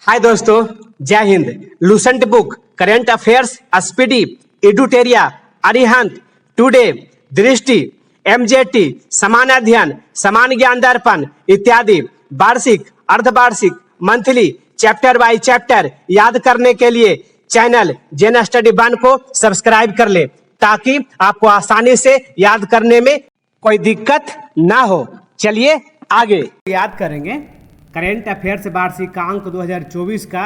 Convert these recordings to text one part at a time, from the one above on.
हाय दोस्तों, जय हिंद। Lucent book, current affairs, Speedy, एडुटेरिया, अरिहंत, टुडे, दृष्टि, एमजेटी, समान अध्ययन, समान ज्ञान दर्पण इत्यादि वार्षिक, अर्धवार्षिक, मंथली, चैप्टर बाय चैप्टर याद करने के लिए चैनल जेन स्टडी वन को सब्सक्राइब कर ले ताकि आपको आसानी से याद करने में कोई दिक्कत ना हो। चलिए आगे याद करेंगे करेंट अफेयर्स वार्षिक का अंक 2024 का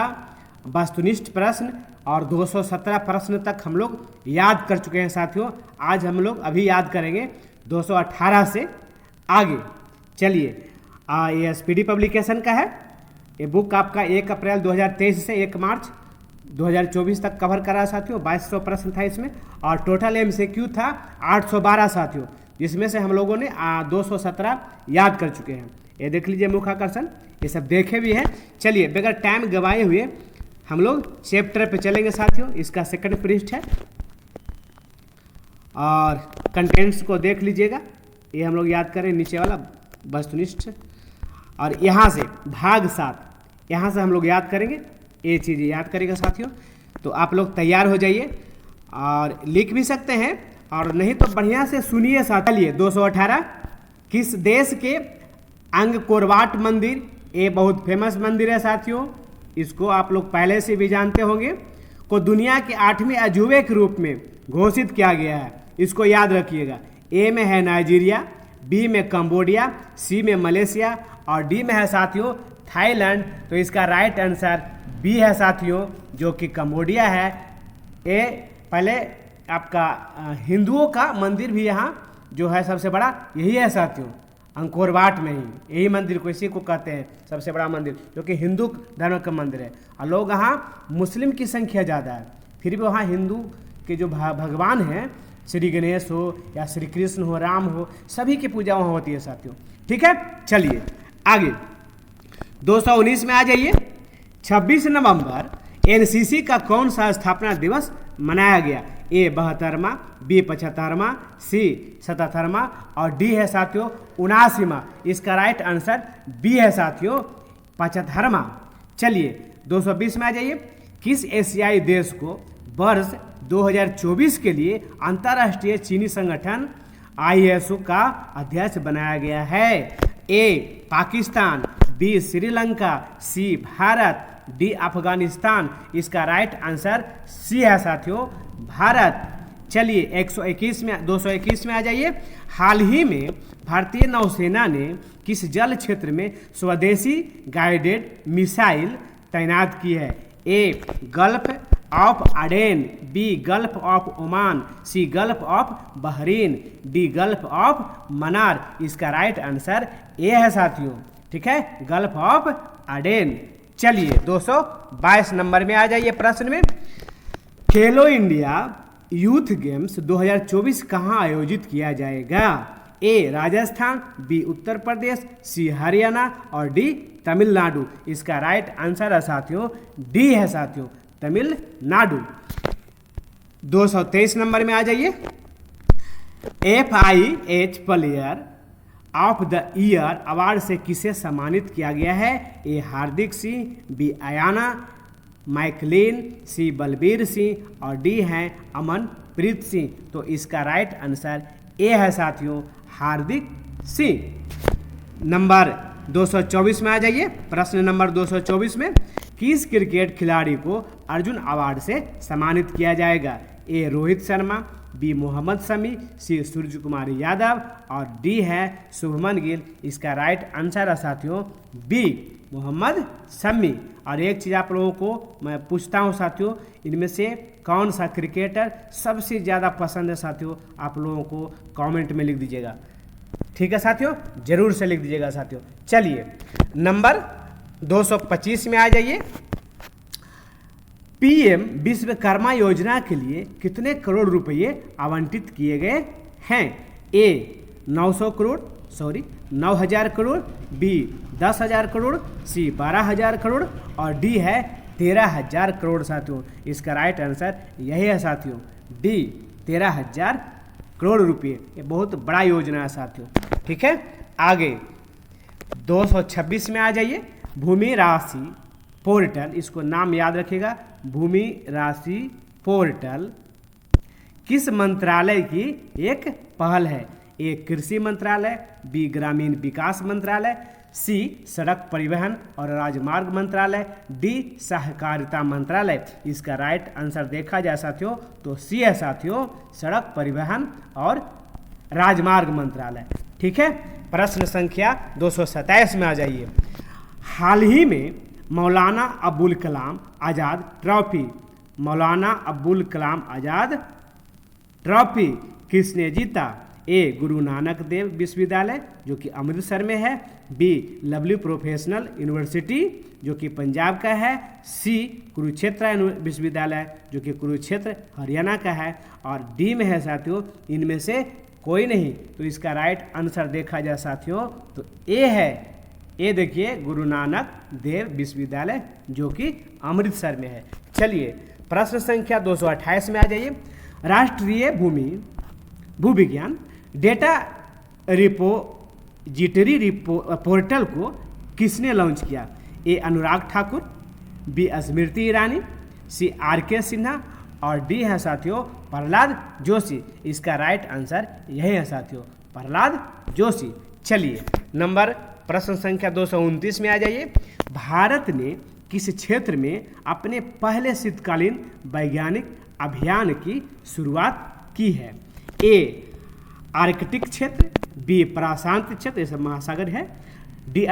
वस्तुनिष्ठ प्रश्न और 217 प्रश्न तक हम लोग याद कर चुके हैं साथियों। आज हम लोग अभी याद करेंगे 218 से आगे। चलिए, ये स्पीडी पब्लिकेशन का है। ये बुक आपका 1 अप्रैल 2023 से 1 मार्च 2024 तक कवर करा साथियों। 2200 प्रश्न था इसमें और टोटल एमसीक्यू था 812 साथियों, जिसमें से हम लोगों ने 217 याद कर चुके हैं। ये देख लीजिए मुख आकर्षण, ये सब देखे भी हैं। चलिए बगैर टाइम गवाए हुए हम लोग चैप्टर पे चलेंगे साथियों। इसका सेकंड पृष्ठ है और कंटेंट्स को देख लीजिएगा। ये हम लोग याद करें नीचे वाला वस्तुनिष्ठ, और यहाँ से भाग 7 यहाँ से हम लोग याद करेंगे। ये चीज़ें याद करेगा साथियों। तो आप लोग तैयार हो जाइए और लिख भी सकते हैं और नहीं तो बढ़िया से सुनिए साथ। चलिए 218, किस देश के अंगकोरवाट मंदिर, ये बहुत फेमस मंदिर है साथियों, इसको आप लोग पहले से भी जानते होंगे, को दुनिया के 8वें अजूबे के रूप में घोषित किया गया है। इसको याद रखिएगा। ए में है नाइजीरिया, बी में कंबोडिया, सी में मलेशिया और डी में है साथियों थाईलैंड। तो इसका राइट आंसर बी है साथियों, जो कि कंबोडिया है। ये पहले आपका हिंदुओं का मंदिर भी यहाँ जो है सबसे बड़ा यही है साथियों, अंकोरवाट में ही। यही मंदिर को इसी को कहते हैं सबसे बड़ा मंदिर, जो कि हिंदू धर्म का मंदिर है। और लोग यहाँ मुस्लिम की संख्या ज़्यादा है, फिर भी वहाँ हिंदू के जो भगवान हैं, श्री गणेश हो या श्री कृष्ण हो, राम हो, सभी की पूजा वहाँ होती है साथियों। ठीक है, चलिए आगे 219 में आ जाइए। 26 नवंबर एनसीसी का कौन सा स्थापना दिवस मनाया गया? ए 72वां, बी 75वां, सी 77वां और डी है साथियों 79वां। इसका राइट आंसर बी है साथियों 75वां। चलिए 220 में आ जाइए। किस एशियाई देश को वर्ष 2024 के लिए अंतर्राष्ट्रीय चीनी संगठन ISO का अध्यक्ष बनाया गया है? ए पाकिस्तान, बी श्रीलंका, सी भारत, डी अफगानिस्तान। इसका राइट आंसर सी है साथियों भारत। चलिए 221 में आ जाइए। हाल ही में भारतीय नौसेना ने किस जल क्षेत्र में स्वदेशी गाइडेड मिसाइल तैनात की है? A Gulf of Aden, B Gulf of Oman, C Gulf of Bahrain, D Gulf of Mannar. इसका राइट आंसर ए है साथियों। ठीक है, गल्फ ऑफ अडेन। चलिए 222 नंबर में आ जाइए प्रश्न में। खेलो इंडिया यूथ गेम्स 2024 कहाँ आयोजित किया जाएगा? ए राजस्थान, बी उत्तर प्रदेश, सी हरियाणा और डी तमिलनाडु। इसका राइट आंसर है साथियों डी है साथियों तमिलनाडु। 223 नंबर में आ जाइए। FIH player of the year award से किसे सम्मानित किया गया है? ए हार्दिक सिंह, बी अयाना मैकलिन, सी बलबीर सिंह और डी है अमनप्रीत सिंह। तो इसका राइट आंसर ए है साथियों हार्दिक सिंह। नंबर 224 में आ जाइए। प्रश्न नंबर 224 में किस क्रिकेट खिलाड़ी को अर्जुन अवार्ड से सम्मानित किया जाएगा? ए रोहित शर्मा, बी मोहम्मद शमी, सी सूर्य कुमार यादव और डी है शुभमन गिल। इसका राइट आंसर है साथियों बी मोहम्मद शमी। और एक चीज़ आप लोगों को मैं पूछता हूं साथियों, इनमें से कौन सा क्रिकेटर सबसे ज़्यादा पसंद है साथियों? आप लोगों को कमेंट में लिख दीजिएगा। ठीक है साथियों, जरूर से लिख दीजिएगा साथियों। चलिए नंबर 225 में आ जाइए। PM विश्वकर्मा योजना के लिए कितने करोड़ रुपए आवंटित किए गए हैं? ए 9,000 करोड़, बी 10,000 करोड़, सी 12,000 करोड़ और डी है 13,000 करोड़ साथियों। इसका राइट आंसर यही है साथियों डी 13,000 करोड़ रुपये। ये बहुत बड़ा योजना है साथियों। ठीक है, आगे 226 में आ जाइए। भूमि राशि पोर्टल, इसको नाम याद रखिएगा, भूमि राशि पोर्टल किस मंत्रालय की एक पहल है? ए कृषि मंत्रालय, बी ग्रामीण विकास मंत्रालय, सी सड़क परिवहन और राजमार्ग मंत्रालय, डी सहकारिता मंत्रालय। इसका राइट आंसर देखा जाए साथियों तो सी है साथियों, सड़क परिवहन और राजमार्ग मंत्रालय। ठीक है, प्रश्न संख्या 227 में आ जाइए। हाल ही में मौलाना अबुल कलाम आज़ाद ट्रॉफी, मौलाना अबुल कलाम आज़ाद ट्रॉफी किसने जीता? ए गुरु नानक देव विश्वविद्यालय जो कि अमृतसर में है, बी लवली प्रोफेशनल यूनिवर्सिटी जो कि पंजाब का है, सी कुरुक्षेत्र विश्वविद्यालय जो कि कुरुक्षेत्र हरियाणा का है, और डी में है साथियों इनमें से कोई नहीं। तो इसका राइट आंसर देखा जाए साथियों तो ए है, ए देखिए गुरु नानक देव विश्वविद्यालय जो कि अमृतसर में है। चलिए प्रश्न संख्या 228 में आ जाइए। राष्ट्रीय भूविज्ञान डेटा रिपोजिटरी पोर्टल को किसने लॉन्च किया? ए Anurag Thakur, B Smriti Irani, C R के सिन्हा और डी है साथियों प्रहलाद जोशी। इसका राइट आंसर यही है साथियों, प्रहलाद जोशी। चलिए नंबर प्रश्न संख्या 229 में आ जाइए। भारत ने किस क्षेत्र में अपने पहले शीतकालीन वैज्ञानिक अभियान की शुरुआत की है? ए आर्कटिक क्षेत्र, बी प्रशांत क्षेत्र, ये महासागर है, डी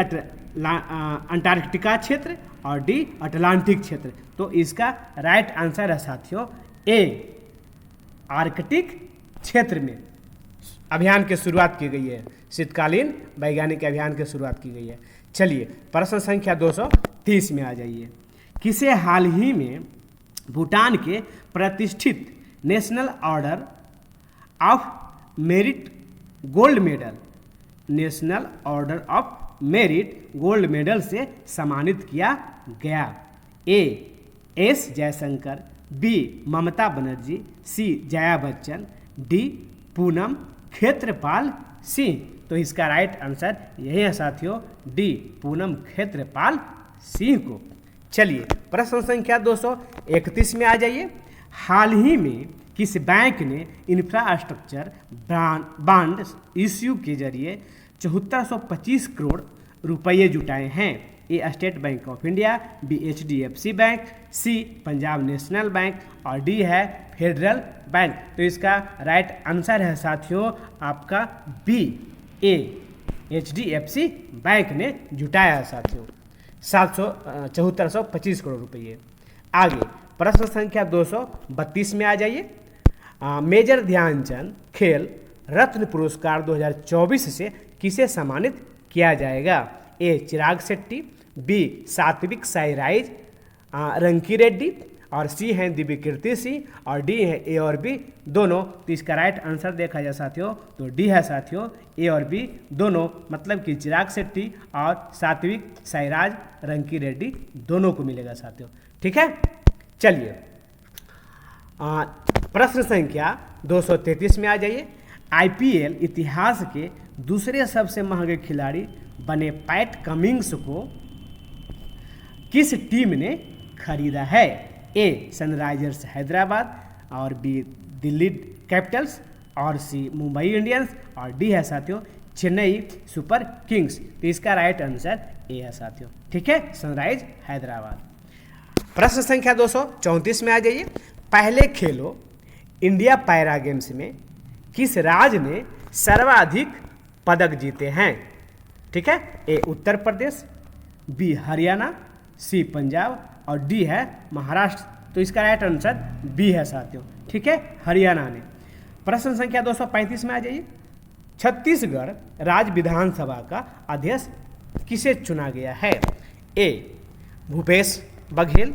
अंटार्कटिका क्षेत्र और डी अटलांटिक क्षेत्र। तो इसका राइट आंसर है साथियों ए आर्कटिक क्षेत्र में अभियान की शुरुआत की गई है, शीतकालीन वैज्ञानिक अभियान की शुरुआत की गई है। चलिए प्रश्न संख्या 230 में आ जाइए। किसे हाल ही में भूटान के प्रतिष्ठित National Order of Merit Gold Medal, National Order of Merit Gold Medal से सम्मानित किया गया? A S Jaishankar, B Mamata Banerjee, C Jaya Bachchan, D Poonam Kshetrapal Singh. तो इसका राइट आंसर यही है साथियों डी पूनम क्षेत्रपाल सिंह को। चलिए प्रश्न संख्या 231 में आ जाइए। हाल ही में किस बैंक ने इंफ्रास्ट्रक्चर बॉन्ड इश्यू के जरिए 7425 करोड़ रुपये जुटाए हैं? A State Bank of India, B HDFC Bank, C Punjab National Bank और डी है फेडरल बैंक। तो इसका राइट आंसर है साथियों आपका बी ए HDFC बैंक ने जुटाया है साथियों 7425 करोड़ रुपये। आगे प्रश्न संख्या 232 में आ जाइए। मेजर ध्यानचंद खेल रत्न पुरस्कार 2024 से किसे सम्मानित किया जाएगा? ए चिराग शेट्टी, बी सात्विक साईराज रंकी रेड्डी और सी हैं दिव्यकीर्ति सिंह और डी है ए और बी दोनों। तो इसका राइट आंसर देखा जाए साथियों तो डी है साथियों ए और बी दोनों, मतलब कि चिराग शेट्टी और सात्विक साईराज रंकी रेड्डी दोनों को मिलेगा साथियों। ठीक है, चलिए प्रश्न संख्या 233 में आ जाइए। IPL इतिहास के दूसरे सबसे महंगे खिलाड़ी बने पैट कमिंग्स को किस टीम ने खरीदा है? ए सनराइजर्स हैदराबाद और बी दिल्ली कैपिटल्स और सी मुंबई इंडियंस और डी है साथियों चेन्नई सुपर किंग्स। तो इसका राइट आंसर ए है साथियों। ठीक है, सनराइज हैदराबाद। प्रश्न संख्या 234 में आ जाइए। पहले खेलो इंडिया पैरा गेम्स में किस राज्य ने सर्वाधिक पदक जीते हैं? ठीक है, ए उत्तर प्रदेश, बी हरियाणा, सी पंजाब और डी है महाराष्ट्र। तो इसका राइट आंसर बी है साथियों। ठीक है, हरियाणा ने। प्रश्न संख्या 235 में आ जाइए। छत्तीसगढ़ राज्य विधानसभा का अध्यक्ष किसे चुना गया है? ए भूपेश बघेल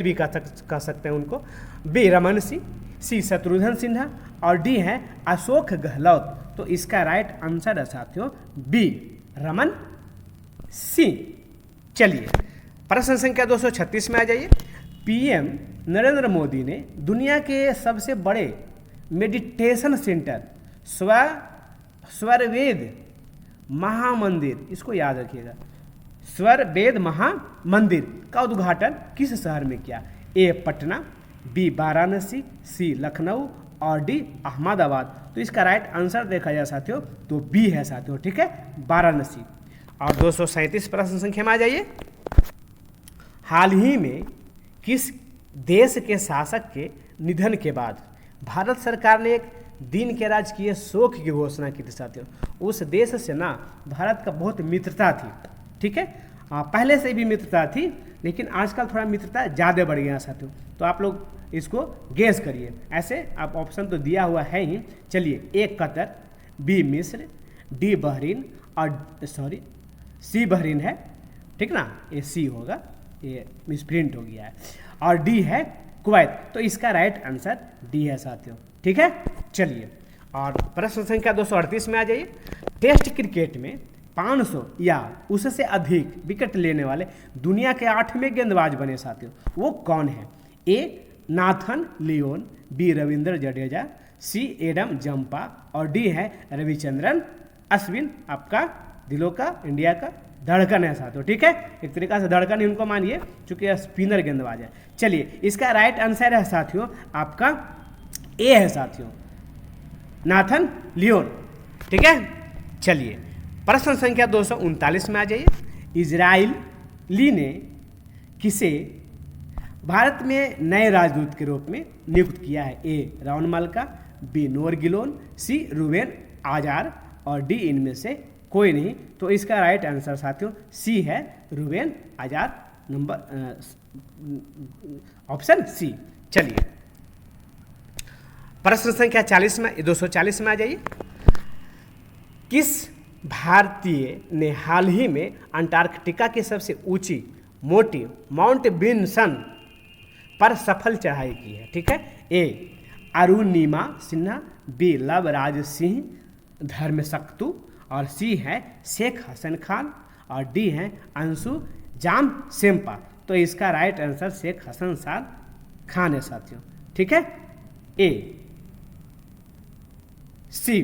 भी कह सकते हैं उनको, बी रमन सिंह, सी शत्रुघ्न सिन्हा और डी है अशोक गहलोत। तो इसका राइट आंसर है साथियों बी रमन सिंह। चलिए प्रश्न संख्या 236 में आ जाइए। PM नरेंद्र मोदी ने दुनिया के सबसे बड़े मेडिटेशन सेंटर स्वरवेद महामंदिर, इसको याद रखिएगा, स्वर वेद महामंदिर का उद्घाटन किस शहर में किया? ए पटना, बी वाराणसी, सी लखनऊ और डी अहमदाबाद। तो इसका राइट आंसर देखा जाए साथियों तो बी है साथियों, ठीक है, वाराणसी। और 237 प्रश्न संख्या में आ जाइए। हाल ही में किस देश के शासक के निधन के बाद भारत सरकार ने एक दिन के राजकीय शोक की घोषणा की थी साथियों? उस देश से ना भारत का बहुत मित्रता थी, ठीक है, पहले से भी मित्रता थी, लेकिन आजकल थोड़ा मित्रता ज़्यादा बढ़ गया साथियों। तो आप लोग इसको गेस करिए, ऐसे आप ऑप्शन तो दिया हुआ है ही। चलिए, ए कतर, बी मिस्र, डी बहरीन और सी बहरीन है, ठीक ना, ये सी होगा, ये मिसप्रिंट हो गया है, और डी है कुवैत। तो इसका राइट आंसर डी है साथियों, ठीक है। चलिए, और प्रश्न संख्या 238 में आ जाइए। टेस्ट क्रिकेट में 500 या उससे अधिक विकेट लेने वाले दुनिया के 8वें गेंदबाज बने साथियों, वो कौन है? A Nathan Lyon, B Ravindra Jadeja, C Adam Zampa और डी है रविचंद्रन अश्विन। आपका दिलों का, इंडिया का धड़कन है साथियों, ठीक है, एक तरीका से धड़कन ही उनको मानिए, चूंकि स्पिनर गेंदबाज है। चलिए, इसका राइट आंसर है साथियों आपका ए है साथियों, नाथन लियोन, ठीक है। चलिए, प्रश्न संख्या 239 में आ जाइए। इजरायली ने किसे भारत में नए राजदूत के रूप में नियुक्त किया है? ए राउन मालका, बी नोर गिलोन, सी रूबेन आजार और डी इनमें से कोई नहीं। तो इसका राइट आंसर साथियों सी है, रूबेन आजार, नंबर ऑप्शन सी। चलिए, प्रश्न संख्या 40 में 240 में आ जाइए। किस भारतीय ने हाल ही में अंटार्कटिका की सबसे ऊंची मोटी माउंट विन्सन पर सफल चढ़ाई की है? ठीक है, ए अरुणिमा सिन्हा, बी लवराज सिंह धर्मशक्तु और सी है शेख हसन खान और डी है अंशु जाम सेम्पा। तो इसका राइट आंसर शेख हसन खान है साथियों, ठीक है, ए सी